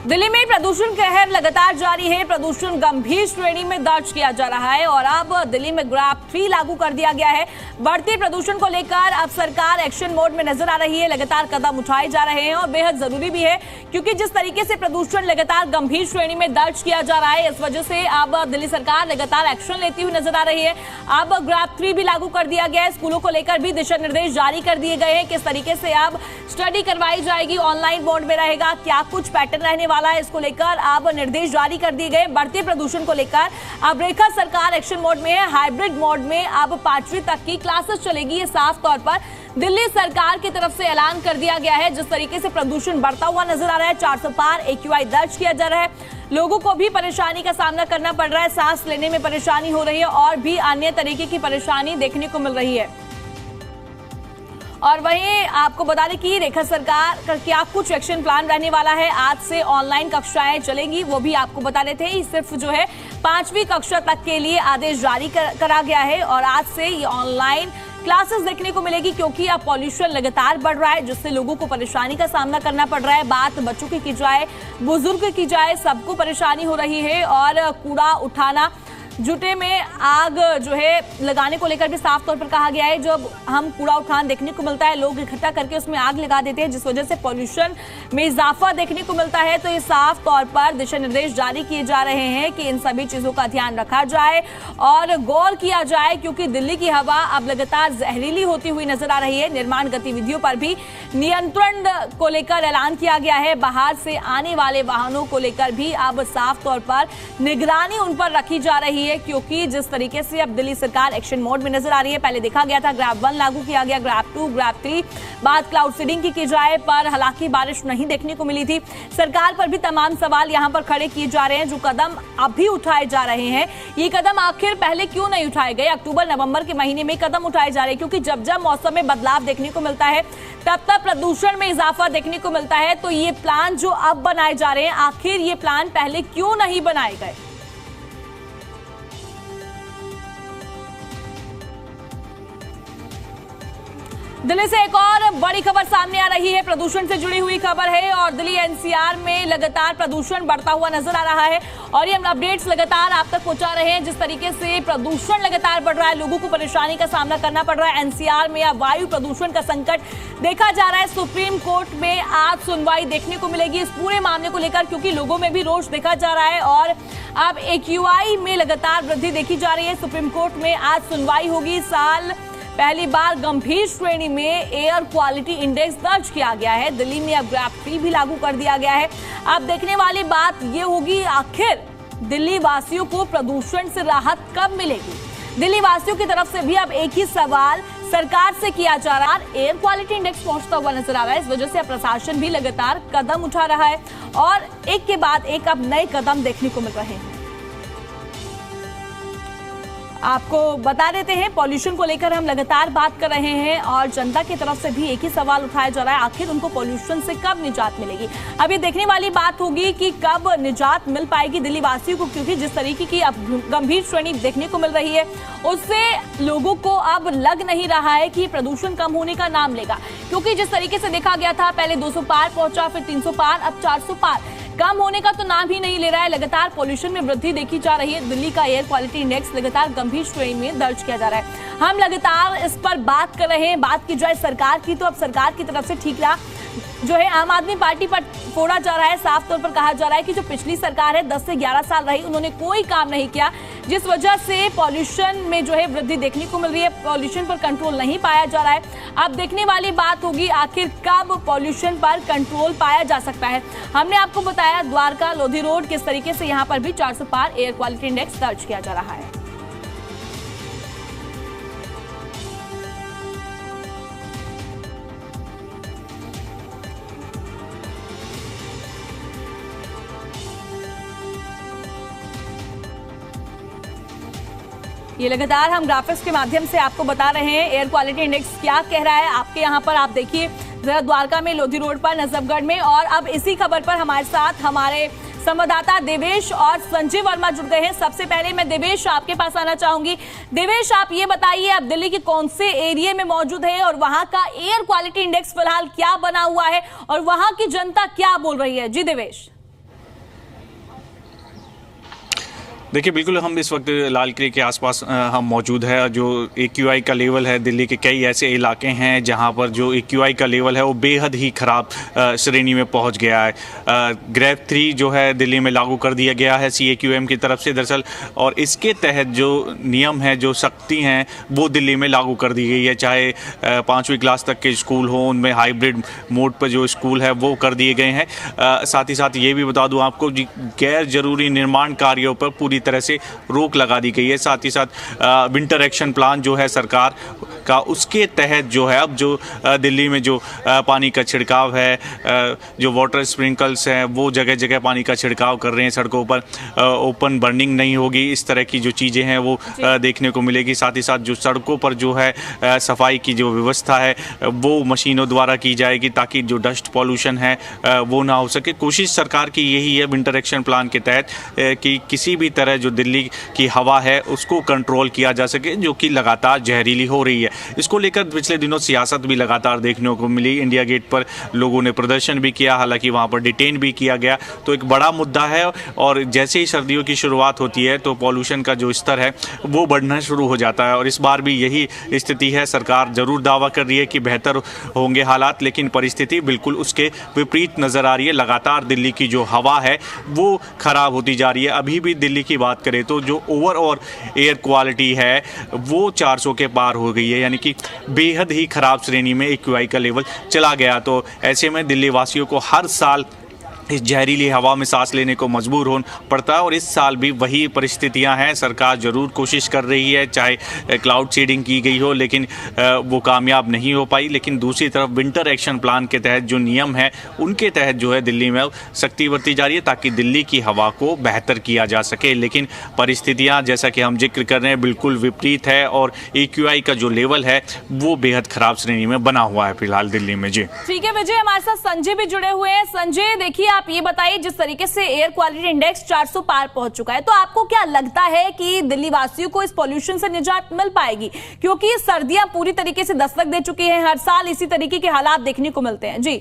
दिल्ली में प्रदूषण कहर लगातार जारी है। प्रदूषण गंभीर श्रेणी में दर्ज किया जा रहा है और अब दिल्ली में ग्राफ 3 लागू कर दिया गया है। बढ़ते प्रदूषण को लेकर अब सरकार एक्शन मोड में नजर आ रही है। लगातार कदम उठाए जा रहे हैं और बेहद जरूरी भी है, क्योंकि जिस तरीके से प्रदूषण लगातार गंभीर श्रेणी में दर्ज किया जा रहा है, इस वजह से अब दिल्ली सरकार लगातार एक्शन लेती हुई नजर आ रही है। अब ग्राफ 3 भी लागू कर दिया गया है। स्कूलों को लेकर भी दिशा निर्देश जारी कर दिए गए हैं। किस तरीके से अब स्टडी करवाई जाएगी, ऑनलाइन मोड में रहेगा, क्या कुछ पैटर्न रहने वाला है, इसको लेकर अब निर्देश जारी कर दिए गए। बढ़ते प्रदूषण को लेकर अब रेखा सरकार एक्शन मोड में है। हाइब्रिड मोड में अब 5वीं तक की क्लासेस चलेगी। ये साफ तौर पर दिल्ली सरकार की तरफ से ऐलान कर दिया गया है। जिस तरीके से प्रदूषण बढ़ता हुआ नजर आ रहा है, 400 पार AQI दर्ज किया जा रहा है, लोगों को भी परेशानी का सामना करना पड़ रहा है, सांस लेने में परेशानी हो रही है और भी अन्य तरीके की परेशानी देखने को मिल रही है। और वहीं आपको बता दें कि रेखा सरकार का क्या कुछ एक्शन प्लान रहने वाला है। आज से ऑनलाइन कक्षाएं चलेंगी, वो भी आपको बता देते हैं। सिर्फ जो है 5वीं कक्षा तक के लिए आदेश जारी करा गया है और आज से ये ऑनलाइन क्लासेस देखने को मिलेगी, क्योंकि अब पॉल्यूशन लगातार बढ़ रहा है, जिससे लोगों को परेशानी का सामना करना पड़ रहा है। बात बच्चों की जाए, बुजुर्ग की जाए, सबको परेशानी हो रही है। और कूड़ा उठाना, जुटे में आग जो है लगाने को लेकर भी साफ तौर पर कहा गया है। जब हम कूड़ा उठान देखने को मिलता है, लोग इकट्ठा करके उसमें आग लगा देते हैं, जिस वजह से पॉल्यूशन में इजाफा देखने को मिलता है। तो ये साफ तौर पर दिशा निर्देश जारी किए जा रहे हैं कि इन सभी चीजों का ध्यान रखा जाए और गौर किया जाए, क्योंकि दिल्ली की हवा अब लगातार जहरीली होती हुई नजर आ रही है। निर्माण गतिविधियों पर भी नियंत्रण को लेकर ऐलान किया गया है। बाहर से आने वाले वाहनों को लेकर भी अब साफ तौर पर निगरानी उन पर रखी जा रही है, क्योंकि जिस तरीके से अब दिल्ली सरकार एक्शन मोड में नजर आ रही है। पहले देखा गया था ग्राफ 1 लागू किया गया, ग्राफ 2, ग्राफ 3, बात क्लाउड सीडिंग की जाए, पर हालांकि बारिश नहीं देखने को मिली थी। सरकार पर भी तमाम सवाल यहां पर खड़े किए जा रहे हैं। जो कदम अभी उठाए जा रहे हैं, ये कदम आखिर पहले क्यों नहीं उठाए गए? अक्टूबर नवंबर के महीने में कदम उठाए जा रहे हैं, क्योंकि जब जब मौसम में बदलाव देखने को मिलता है, तब तब प्रदूषण में इजाफा देखने को मिलता है। तो ये प्लान जो अब बनाए जा रहे हैं, आखिर ये प्लान पहले क्यों नहीं बनाए गए? दिल्ली से एक और बड़ी खबर सामने आ रही है। प्रदूषण से जुड़ी हुई खबर है और दिल्ली NCR में लगातार प्रदूषण बढ़ता हुआ नजर आ रहा है और ये हम अपडेट्स लगातार आप तक पहुंचा रहे हैं। जिस तरीके से प्रदूषण लगातार बढ़ रहा है, लोगों को परेशानी का सामना करना पड़ रहा है। NCR में अब वायु प्रदूषण का संकट देखा जा रहा है। सुप्रीम कोर्ट में आज सुनवाई देखने को मिलेगी इस पूरे मामले को लेकर, क्योंकि लोगों में भी रोष देखा जा रहा है और अब AQI में लगातार वृद्धि देखी जा रही है। सुप्रीम कोर्ट में आज सुनवाई होगी। साल पहली बार गंभीर श्रेणी में एयर क्वालिटी इंडेक्स दर्ज किया गया है। दिल्ली में अब ग्राफ 3 भी लागू कर दिया गया है। अब देखने वाली बात ये होगी, आखिर दिल्ली वासियों को प्रदूषण से राहत कब मिलेगी? दिल्ली वासियों की तरफ से भी अब एक ही सवाल सरकार से किया जा रहा है। एयर क्वालिटी इंडेक्स पहुंचता हुआ नजर आ रहा है, इस वजह से अब प्रशासन भी लगातार कदम उठा रहा है और एक के बाद एक अब नए कदम देखने को मिल रहे हैं। आपको बता देते हैं, पॉल्यूशन को लेकर हम लगातार बात कर रहे हैं और जनता की तरफ से भी एक ही सवाल उठाया जा रहा है, आखिर उनको पॉल्यूशन से कब निजात मिलेगी? अब ये देखने वाली बात होगी कि कब निजात मिल पाएगी दिल्ली वासियों को, क्योंकि जिस तरीके की अब गंभीर श्रेणी देखने को मिल रही है, उससे लोगों को अब लग नहीं रहा है कि प्रदूषण कम होने का नाम लेगा। क्योंकि जिस तरीके से देखा गया था, पहले 200 पार पहुंचा, फिर 300 पार, अब 400 पार, कम होने का तो नाम ही नहीं ले रहा है। लगातार पॉल्यूशन में वृद्धि देखी जा रही है। दिल्ली का एयर क्वालिटी इंडेक्स लगातार गंभीर श्रेणी में दर्ज किया जा रहा है। हम लगातार इस पर बात कर रहे हैं। बात की जाए सरकार की, तो अब सरकार की तरफ से ठीकरा जो है आम आदमी पार्टी पर फोड़ा जा रहा है। साफ तौर पर कहा जा रहा है कि जो पिछली सरकार है, 10 से 11 साल रही, उन्होंने कोई काम नहीं किया, जिस वजह से पॉल्यूशन में जो है वृद्धि देखने को मिल रही है। पॉल्यूशन पर कंट्रोल नहीं पाया जा रहा है। अब देखने वाली बात होगी, आखिर कब पॉल्यूशन पर कंट्रोल पाया जा सकता है। हमने आपको बताया द्वारका लोधी रोड किस तरीके से यहाँ पर भी 400 पार एयर क्वालिटी इंडेक्स दर्ज किया जा रहा है। ये लगातार हम ग्राफिक्स के माध्यम से आपको बता रहे हैं एयर क्वालिटी इंडेक्स क्या कह रहा है। आपके यहाँ पर आप देखिए जरा, द्वारका में लोधी रोड पर, नजफगढ़ में, और अब इसी खबर पर हमारे साथ हमारे संवाददाता देवेश और संजय वर्मा जुड़ गए हैं। सबसे पहले मैं देवेश आपके पास आना चाहूंगी। देवेश, आप ये बताइए, आप दिल्ली के कौन से एरिया में मौजूद हैं और वहां का एयर क्वालिटी इंडेक्स फिलहाल क्या बना हुआ है और वहां की जनता क्या बोल रही है? जी देवेश। देखिए, बिल्कुल हम इस वक्त लाल किले के आसपास हम मौजूद है। जो AQI का लेवल है, दिल्ली के कई ऐसे इलाके हैं जहां पर जो AQI का लेवल है वो बेहद ही ख़राब श्रेणी में पहुंच गया है। ग्रेड 3 जो है दिल्ली में लागू कर दिया गया है CAQM की तरफ से दरअसल, और इसके तहत जो नियम है, जो सख्ती हैं, वो दिल्ली में लागू कर दी गई है। चाहे 5वीं क्लास तक के स्कूल हों, उनमें हाइब्रिड मोड पर जो स्कूल है वो कर दिए गए हैं। साथ ही साथ ये भी बता दूँ आपको, गैर जरूरी निर्माण कार्यों पर पूरी तरह से रोक लगा दी गई है। साथ ही साथ विंटर एक्शन प्लान जो है सरकार का, उसके तहत जो है अब जो दिल्ली में जो पानी का छिड़काव है, जो वाटर स्प्रिंकल्स हैं, वो जगह जगह पानी का छिड़काव कर रहे हैं। सड़कों पर ओपन बर्निंग नहीं होगी, इस तरह की जो चीज़ें हैं वो देखने को मिलेगी। साथ ही साथ जो सड़कों पर जो है सफाई की जो व्यवस्था है वो मशीनों द्वारा की जाएगी, ताकि जो डस्ट पॉल्यूशन है वो ना हो सके। कोशिश सरकार की यही है विंटर एक्शन प्लान के तहत कि किसी भी तरह जो दिल्ली की हवा है उसको कंट्रोल किया जा सके, जो कि लगातार जहरीली हो रही है। इसको लेकर पिछले दिनों सियासत भी लगातार देखने को मिली। इंडिया गेट पर लोगों ने प्रदर्शन भी किया, हालांकि वहां पर डिटेन भी किया गया। तो एक बड़ा मुद्दा है, और जैसे ही सर्दियों की शुरुआत होती है तो पॉल्यूशन का जो स्तर है वो बढ़ना शुरू हो जाता है, और इस बार भी यही स्थिति है। सरकार जरूर दावा कर रही है कि बेहतर होंगे हालात, लेकिन परिस्थिति बिल्कुल उसके विपरीत नजर आ रही है। लगातार दिल्ली की जो हवा है वो खराब होती जा रही है। अभी भी दिल्ली की बात करें तो जो ओवरऑल एयर क्वालिटी है वो 400 के पार हो गई है, यानी कि बेहद ही खराब श्रेणी में AQI का लेवल चला गया। तो ऐसे में दिल्ली वासियों को हर साल इस जहरीली हवा में सांस लेने को मजबूर होना पड़ता है, और इस साल भी वही परिस्थितियां हैं। सरकार ज़रूर कोशिश कर रही है, चाहे क्लाउड सीडिंग की गई हो, लेकिन वो कामयाब नहीं हो पाई। लेकिन दूसरी तरफ विंटर एक्शन प्लान के तहत जो नियम है उनके तहत जो है दिल्ली में सख्ती बरती जा रही है, ताकि दिल्ली की हवा को बेहतर किया जा सके। लेकिन परिस्थितियाँ जैसा कि हम जिक्र कर रहे हैं बिल्कुल विपरीत है, और AQI का जो लेवल है वो बेहद खराब श्रेणी में बना हुआ है फिलहाल दिल्ली में। जी ठीक है विजय, हमारे साथ संजय भी जुड़े हुए हैं। संजय, देखिए आप ये बताइए, जिस तरीके से एयर क्वालिटी इंडेक्स 400 पार पहुंच चुका है, तो आपको क्या लगता है कि दिल्ली वासियों को इस पॉल्यूशन से निजात मिल पाएगी? क्योंकि सर्दियां पूरी तरीके से दस्तक दे चुकी हैं, हर साल इसी तरीके के हालात देखने को मिलते हैं। जी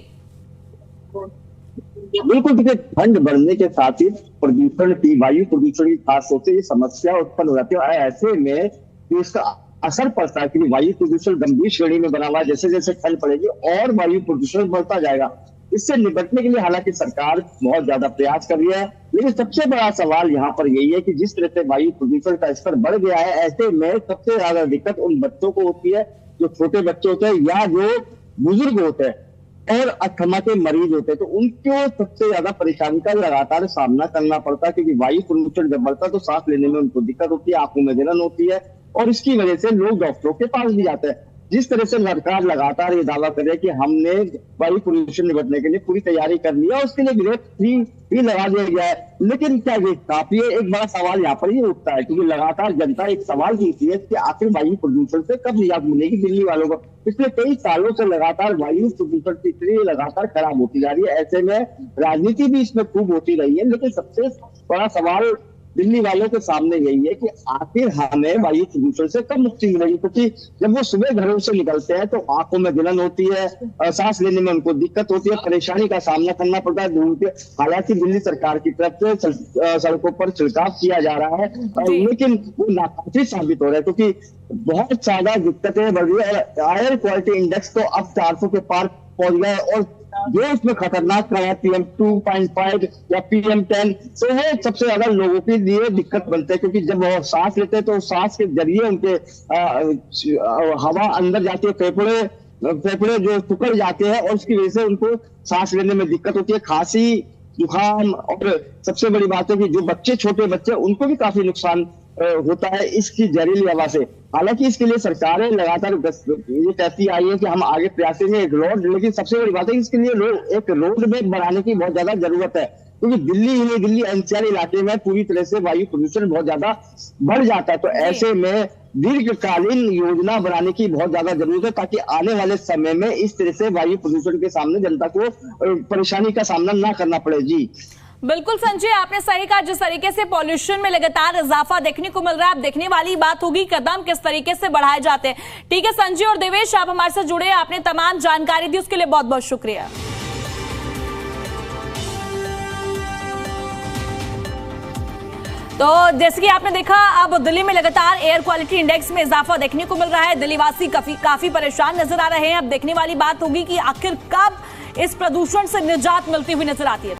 बिल्कुल, देखिए ठंड बढ़ने के साथ ही प्रदूषण की, वायु प्रदूषण की खास तौर से ये समस्या उत्पन्न हो जाती है। ऐसे में इसका असर पड़ता है कि वायु प्रदूषण गंभीर श्रेणी में बना हुआ है। जैसे जैसे ठंड पड़ेगी और वायु प्रदूषण बढ़ता जाएगा। इससे निपटने के लिए हालांकि सरकार बहुत ज्यादा प्रयास कर रही है, लेकिन सबसे बड़ा सवाल यहाँ पर यही है कि जिस तरह से वायु प्रदूषण का स्तर बढ़ गया है, ऐसे में सबसे ज्यादा दिक्कत उन बच्चों को होती है जो छोटे बच्चे होते हैं या जो बुजुर्ग होते हैं और अस्थमा के मरीज होते हैं। तो उनको सबसे ज्यादा परेशानी का लगातार सामना करना पड़ता है, क्योंकि वायु प्रदूषण जब बढ़ता है तो सांस लेने में उनको दिक्कत होती है, आंखों में जलन होती है, और इसकी वजह से लोग डॉक्टरों के पास भी जाते हैं। जिस तरह से सरकार लगातार ये दावा कर रही है कि हमने वायु प्रदूषण निपटने के लिए पूरी तैयारी कर ली है, उसके लिए ग्रेड 3 भी लगा दिया गया है, लेकिन क्या ये काफी है? एक बड़ा सवाल यहाँ पर ये उठता है, क्योंकि लगातार जनता एक सवाल पूछती है कि आखिर वायु प्रदूषण से कब निजात मिलेगी दिल्ली वालों को। पिछले कई सालों से लगातार वायु प्रदूषण की स्थिति लगातार खराब होती जा रही है। ऐसे में राजनीति भी इसमें खूब होती रही है, लेकिन सबसे बड़ा सवाल दिल्ली वालों के सामने यही है कि आखिर हमें वायु प्रदूषण से कब मुक्ति मिलेगी। क्योंकि जब वो सुबह घरों से निकलते हैं तो आंखों में जलन होती है, सांस लेने में उनको दिक्कत होती है, परेशानी का सामना करना पड़ता है धूल के। हालांकि दिल्ली सरकार की तरफ से सड़कों पर छिड़काव किया जा रहा है, लेकिन वो नाकाफी साबित हो रहा है, क्योंकि बहुत ज्यादा दिक्कतें बढ़ रही है। एयर क्वालिटी इंडेक्स तो अब 400 के पार पहुंच गया है, और जो इसमें खतरनाक है PM 2.5 या PM 10, तो वो सबसे ज्यादा लोगों के लिए दिक्कत बनते हैं, क्योंकि जब वो सांस लेते हैं तो सांस के जरिए उनके हवा अंदर जाती है, फेफड़े जो सिकुड़ जाते हैं, और उसकी वजह से उनको सांस लेने में दिक्कत होती है, खांसी, जुकाम, और सबसे बड़ी बात है कि जो बच्चे, छोटे बच्चे, उनको भी काफी नुकसान होता है इसकी जहरीली हवा से। हालांकि इसके लिए सरकारें लगातार ये कहती आई है कि हम आगे प्रयास करेंगे एक रोड, लेकिन सबसे बड़ी बात है इसके लिए एक रोड मैप बनाने की बहुत ज्यादा जरूरत है, क्योंकि दिल्ली ही नहीं, दिल्ली NCR इलाके में पूरी तरह से वायु प्रदूषण बहुत ज्यादा बढ़ जाता है। तो ऐसे में दीर्घकालीन योजना बनाने की बहुत ज्यादा जरूरत है, ताकि आने वाले समय में इस तरह से वायु प्रदूषण के सामने जनता को परेशानी का सामना ना करना पड़े। जी बिल्कुल संजय, आपने सही कहा, जिस तरीके से पॉल्यूशन में लगातार इजाफा देखने को मिल रहा है, अब देखने वाली बात होगी कदम किस तरीके से बढ़ाए जाते हैं। ठीक है संजय और देवेश, आप हमारे साथ जुड़े, आपने तमाम जानकारी दी, उसके लिए बहुत बहुत शुक्रिया। तो जैसे कि आपने देखा, अब दिल्ली में लगातार एयर क्वालिटी इंडेक्स में इजाफा देखने को मिल रहा है। दिल्लीवासी काफी परेशान नजर आ रहे हैं। अब देखने वाली बात होगी कि आखिर कब इस प्रदूषण से निजात मिलती हुई नजर आती है।